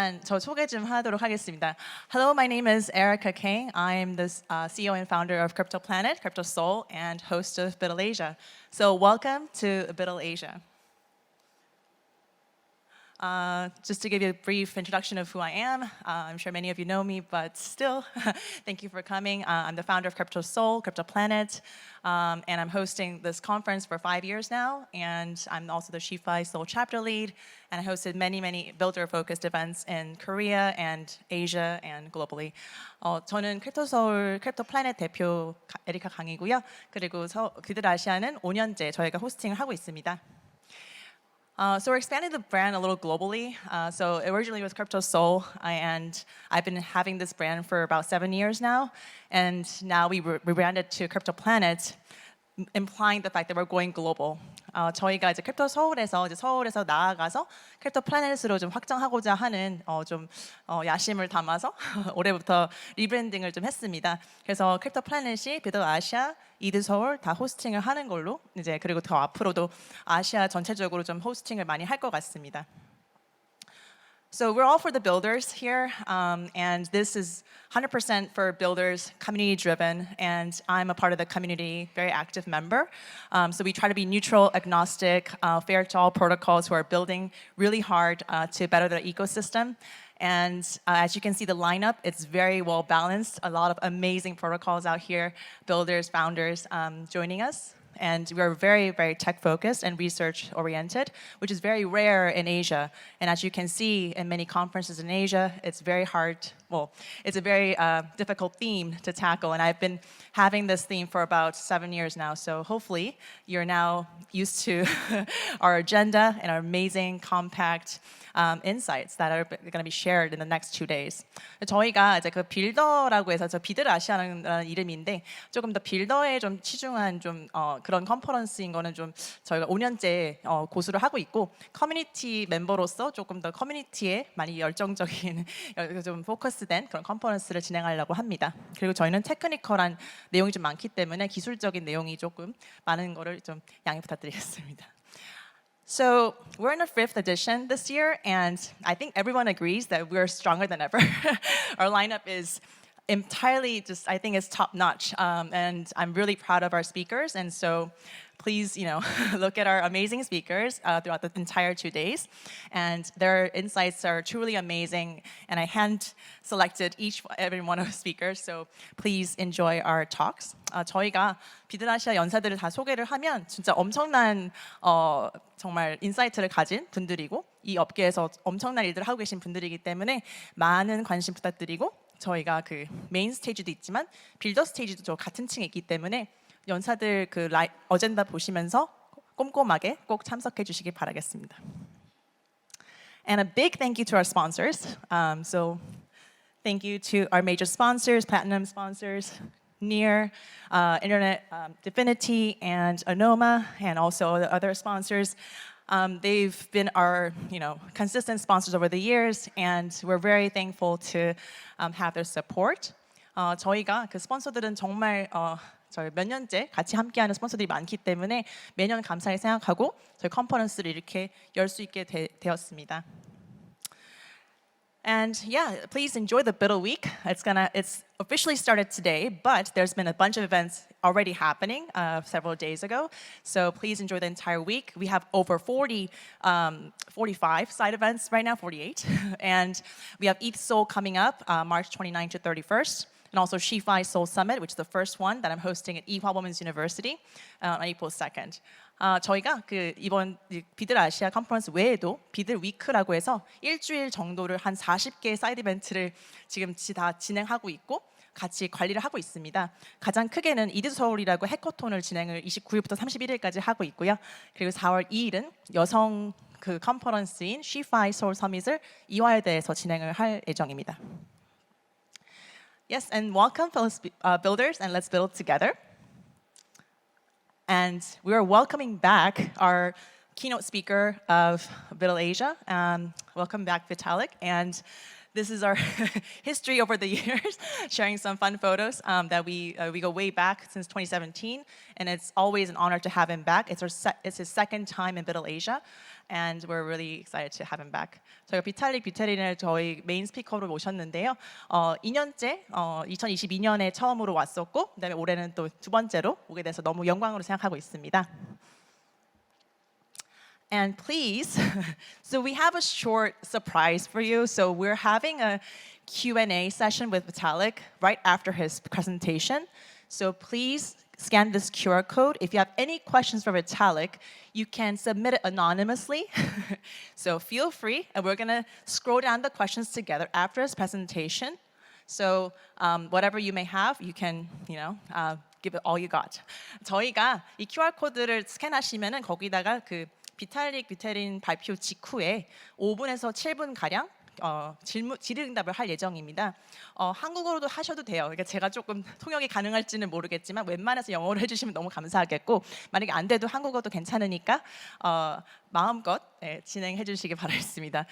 일단 저 소개 좀 하도록 하겠습니다. Hello, my name is Erica Kang. I'm the CEO and founder of KryptoPlanet, Seoul, and host of BUIDL Asia. So welcome to BUIDL Asia. Just to give you a brief introduction of who I am, I'm sure many of you know me, but still, thank you for coming. I'm the founder of Seoul, KryptoPlanet, and I'm hosting this conference for 5 years now, and I'm also the Shifi Seoul chapter lead, and I hosted many builder-focused events in Korea and Asia and globally. 저는 크립토서울, 크립토플래닛 대표 에리카 강이고요. 그리고 BUIDL 아시아는 5년째 저희가 호스팅을 하고 있습니다. So we're expanding the brand a little globally. So originally it was Seoul, and I've been having this brand for about 7 years now. And now we rebranded to KryptoPlanet, implying the fact that we're going global. 저희가 이제 서울에서 나아가서 크립토플래닛으로 좀 확장하고자 하는 야심을 담아서 올해부터 리브랜딩을 좀 했습니다. 그래서 크립토플래닛이 BUIDL 아시아, BUIDL 서울 다 호스팅을 하는 걸로 이제 그리고 더 앞으로도 아시아 전체적으로 좀 호스팅을 많이 할 것 같습니다. So we're all for the builders here, and this is 100% for builders, community-driven, and I'm a part of the community, very active member. So we try to be neutral, agnostic, fair to all protocols who are building really hard to better the ecosystem. And as you can see, the lineup, it's very well balanced. A lot of amazing protocols out here, builders, founders joining us. And we're very tech-focused and research-oriented, which is very rare in Asia. And as you can see in many conferences in Asia, it's very hard, it's a very difficult theme to tackle. And I've been having this theme for about 7 years now. So hopefully, you're now used to our agenda and our amazing, compact insights that are going to be shared in the next 2 days. 저희가 이제 그 빌더라고 해서 BUIDL 아시아라는 이름인데 조금 더 빌더에 좀 치중한 좀 그런 컨퍼런스인 거는 좀 저희가 5년째 고수를 하고 있고 커뮤니티 멤버로서 조금 더 커뮤니티에 많이 열정적인 좀 포커스된 그런 컨퍼런스를 진행하려고 합니다. 그리고 저희는 테크니컬한 내용이 좀 많기 때문에 기술적인 내용이 조금 많은 거를 좀 양해 부탁드리겠습니다. So we're in our 5th edition this year, and I think everyone agrees that we're stronger than ever. Our lineup is entirely just, I think it's top notch, and I'm really proud of our speakers. And so please, look at our amazing speakers throughout the entire 2 days. And their insights are truly amazing. And I hand-selected every one of the speakers. So please enjoy our talks. 저희가 BUIDL 아시아 연사들을 다 소개를 하면 진짜 엄청난 정말 인사이트를 가진 분들이고 이 업계에서 엄청난 일들을 하고 계신 분들이기 때문에 많은 관심 부탁드리고 저희가 그 메인 스테이지도 있지만 빌더 스테이지도 저 같은 층에 있기 때문에 연사들 그 어젠다 보시면서 꼼꼼하게 꼭 참석해 주시기 바라겠습니다. And a big thank you to our sponsors. So thank you to our major sponsors, platinum sponsors, Near, Internet Definity, and Anoma, and also the other sponsors. They've been our consistent sponsors over the years, and we're very thankful to have their support. 저희가 그 스폰서들은 정말 저희 몇 년째 같이 함께하는 스폰서들이 많기 때문에 매년 감사히 생각하고 저희 컨퍼런스를 이렇게 열 수 있게 되었습니다. And yeah, please enjoy the BUIDL week. It's officially started today, but there's been a bunch of events already happening several days ago. So please enjoy the entire week. We have over 45 side events right now, 48. And we have ETH Seoul coming up March 29th to 31st. And also Shifi Seoul Summit, which is the first one that I'm hosting at Ewha Women's University on April 2nd. 저희가 이번 BUIDL 아시아 컨퍼런스 외에도 BUIDL 위크라고 해서 일주일 정도를 한 40개의 사이드 이벤트를 지금 다 진행하고 있고 같이 관리를 하고 있습니다. 가장 크게는 BUIDL 서울이라고 해커톤을 진행을 29일부터 31일까지 하고 있고요. 그리고 4월 2일은 여성 그 컨퍼런스인 Shifi Seoul Summit을 이화여대에서 진행을 할 예정입니다. Yes, and welcome, fellow builders, and let's build together. And we are welcoming back our keynote speaker of BUIDL Asia. Welcome back, Vitalik. And this is our history over the years, sharing some fun photos that we go way back since 2017, and it's always an honor to have him back. It's his second time in BUIDL Asia, and we're really excited to have him back. 저희가 비탈릭을 저희 메인 스피커로 모셨는데요. 2년째, 2022년에 처음으로 왔었고, 그다음에 올해는 또 두 번째로 오게 돼서 너무 영광으로 생각하고 있습니다. And please, so we have a short surprise for you. So we're having a Q&A session with Vitalik right after his presentation. So please scan this QR code. If you have any questions for Vitalik, you can submit it anonymously. So feel free, and we're gonna scroll down the questions together after his presentation. So whatever you may have, you can, give it all you got. 저희가 이 QR 코드를 스캔하시면은 거기다가 그 비탈릭 뷰테린 발표 직후에 5분에서 7분 가량 질의응답을 할 예정입니다. 한국어로도 하셔도 돼요. 그러니까 제가 조금 통역이 가능할지는 모르겠지만 웬만해서 영어로 해주시면 너무 감사하겠고, 만약에 안 돼도 한국어도 괜찮으니까 마음껏 진행해 주시기 바라겠습니다.